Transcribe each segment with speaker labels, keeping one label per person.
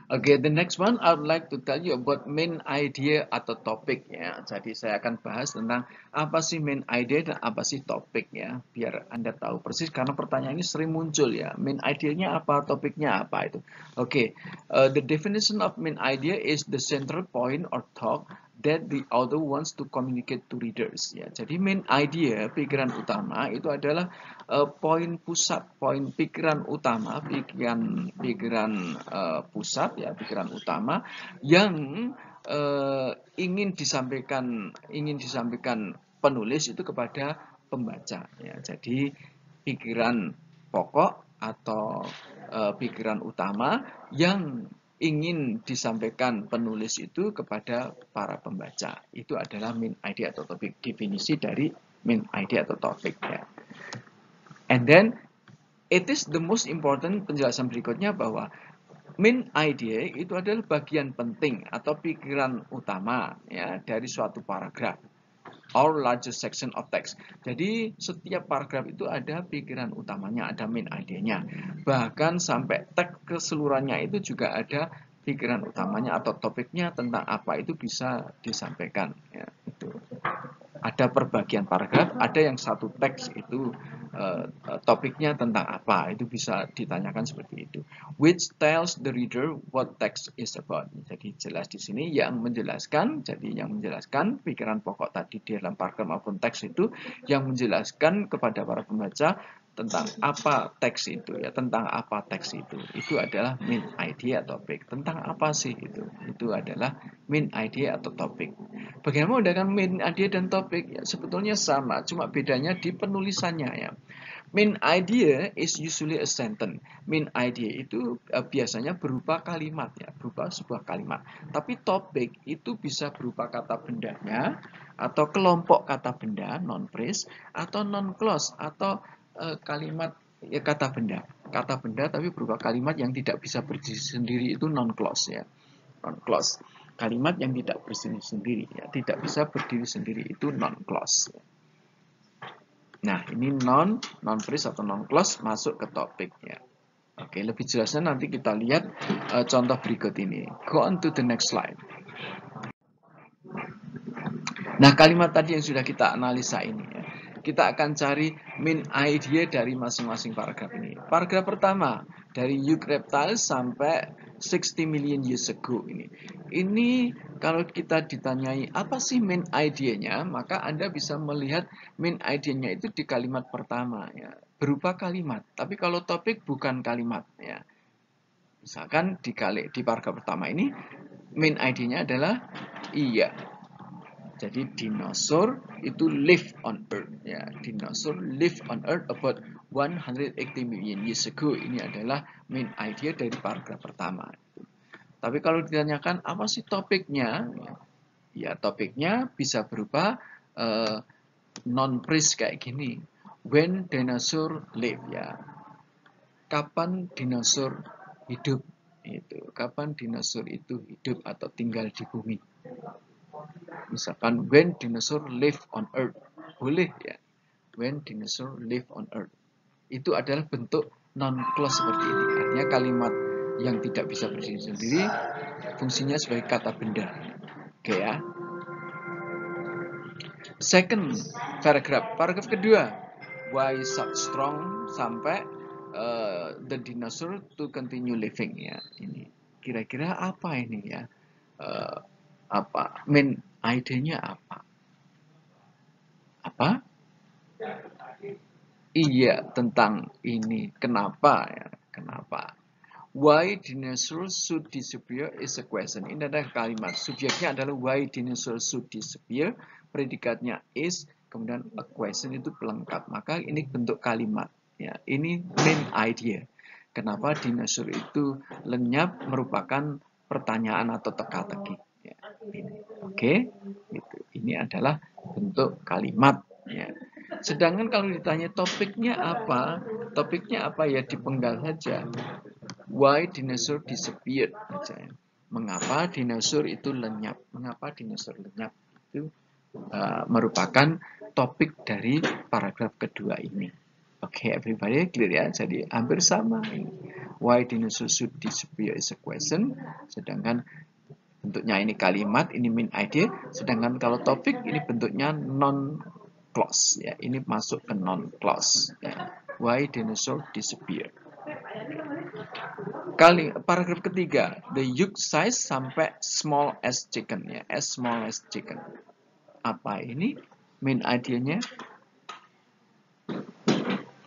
Speaker 1: Okay, the next one I would like to tell you about main idea atau topik ya. Jadi saya akan bahas tentang apa sih main idea dan apa sih topik ya. Biar Anda tahu persis karena pertanyaan ini sering muncul ya. Main idea-nya apa, topiknya apa itu. Okay, the definition of main idea is the central point or thought that the author wants to communicate to readers ya. Jadi main idea, pikiran utama itu adalah poin pusat, poin pikiran utama, pikiran pusat ya, pikiran utama yang ingin disampaikan penulis itu kepada pembaca ya. Jadi pikiran pokok atau pikiran utama yang ingin disampaikan penulis itu kepada para pembaca. Itu adalah main idea atau topik, definisi dari main idea atau topik ya. And then it is the most important, penjelasan berikutnya bahwa main idea itu adalah bagian penting atau pikiran utama ya dari suatu paragraf or larger section of text. Jadi setiap paragraf itu ada pikiran utamanya, ada main idea-nya. Bahkan sampai teks keseluruhannya itu juga ada pikiran utamanya atau topiknya tentang apa itu bisa disampaikan ya, itu. Ada perbagian paragraf, ada yang satu teks itu topiknya tentang apa, itu bisa ditanyakan seperti itu. Which tells the reader what text is about. Jadi jelas di sini yang menjelaskan, jadi yang menjelaskan pikiran pokok tadi di dalam paragraf maupun teks itu, yang menjelaskan kepada para pembaca tentang apa teks itu ya, tentang apa teks itu adalah main idea topik. Tentang apa sih itu adalah main idea atau topik. Bagaimana membedakan main idea dan topik? Ya, sebetulnya sama, cuma bedanya di penulisannya ya. Main idea is usually a sentence. Main idea itu biasanya berupa kalimat ya, berupa sebuah kalimat. Tapi topik itu bisa berupa kata bendanya atau kelompok kata benda non phrase atau non clause atau kalimat ya, kata benda. Kata benda tapi berupa kalimat yang tidak bisa berdiri sendiri itu non clause ya. Non clause. Kalimat yang tidak berdiri sendiri ya, tidak bisa berdiri sendiri itu non clause. Nah, ini non phrase atau non clause masuk ke topik ya. Oke, lebih jelasnya nanti kita lihat contoh berikut ini. Go on to the next slide. Nah, kalimat tadi yang sudah kita analisa ini ya. Kita akan cari main idea dari masing-masing paragraf ini. Paragraf pertama dari Hugh Reptiles sampai 60 million years ago ini. Ini kalau kita ditanyai apa sih main idea-nya, maka Anda bisa melihat main idea-nya itu di kalimat pertama ya, berupa kalimat. Tapi kalau topik bukan kalimat ya. Misalkan di paragraf pertama ini main idea-nya adalah iya. Jadi dinosaur itu live on Earth ya. Dinosaur live on Earth about 180 million years ago. Ini adalah main idea dari paragraf pertama. Tapi kalau ditanyakan apa sih topiknya? Ya topiknya bisa berupa non-phrase kayak gini. When dinosaur live ya. Kapan dinosaur hidup? Itu. Kapan dinosaur itu hidup atau tinggal di bumi? Misalkan when dinosaur live on Earth, boleh ya. When dinosaur live on Earth, itu adalah bentuk non-clause seperti ini. Artinya kalimat yang tidak bisa berdiri sendiri, fungsinya sebagai kata benda. Oke ya. Second paragraf kedua, why such strong sampai the dinosaur to continue living ya. Ini kira-kira apa ini ya? Apa main idenya apa? Apa? Iya, tentang ini. Kenapa ya? Kenapa? Why dinosaurs should disappear is a question. Ini adalah kalimat. Subjeknya adalah why dinosaurs should disappear. Predikatnya is, kemudian a question itu pelengkap. Maka ini bentuk kalimat. Ya, ini main idea. Kenapa dinosaur itu lenyap merupakan pertanyaan atau teka-teki. Ya, Oke, gitu. Ini adalah bentuk kalimat. Ya. Sedangkan kalau ditanya topiknya apa ya dipenggal saja. Why dinosaur disappeared aja. Mengapa dinosaur itu lenyap? Mengapa dinosaur lenyap? Itu merupakan topik dari paragraf kedua ini. Oke, everybody clear ya. Jadi hampir sama. Why dinosaurs should disappear is a question. Sedangkan bentuknya ini kalimat, ini main idea. Sedangkan kalau topik ini bentuknya non clause ya. Ini masuk ke non clause ya. Why dinosaurs disappear. Paragraf ketiga, the huge size sampai small as chicken ya, as small as chicken. Apa ini main idenya?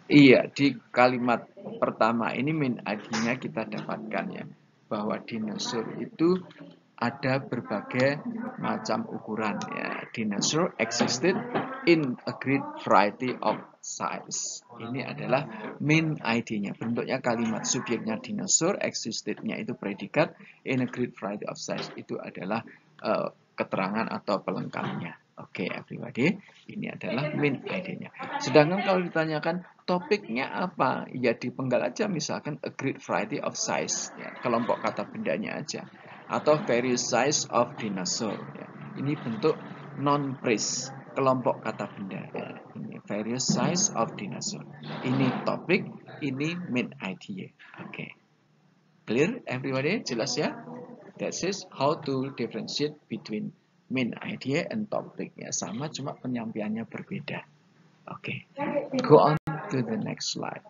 Speaker 1: Iya, di kalimat pertama ini main idenya kita dapatkan ya, bahwa dinosaur itu ada berbagai macam ukuran ya. Dinosaur existed in a great variety of size. Ini adalah main idenya. Bentuknya kalimat subjeknya dinosaur, existed-nya itu predikat, in a great variety of size itu adalah keterangan atau pelengkapnya. Oke, everybody, ini adalah main idenya. Sedangkan kalau ditanyakan topiknya apa, ya dipenggal aja misalkan a great variety of size, ya, kelompok kata bendanya aja, atau various size of dinosaur. Ya. Ini bentuk non-phrase, kelompok kata benda. Ya. Ini various size of dinosaur. Ini topik, ini main idea. Oke, clear everybody? Jelas ya? That is how to differentiate between main idea and topic. Ya, sama cuma penyampaiannya berbeda. Oke, go on to the next slide.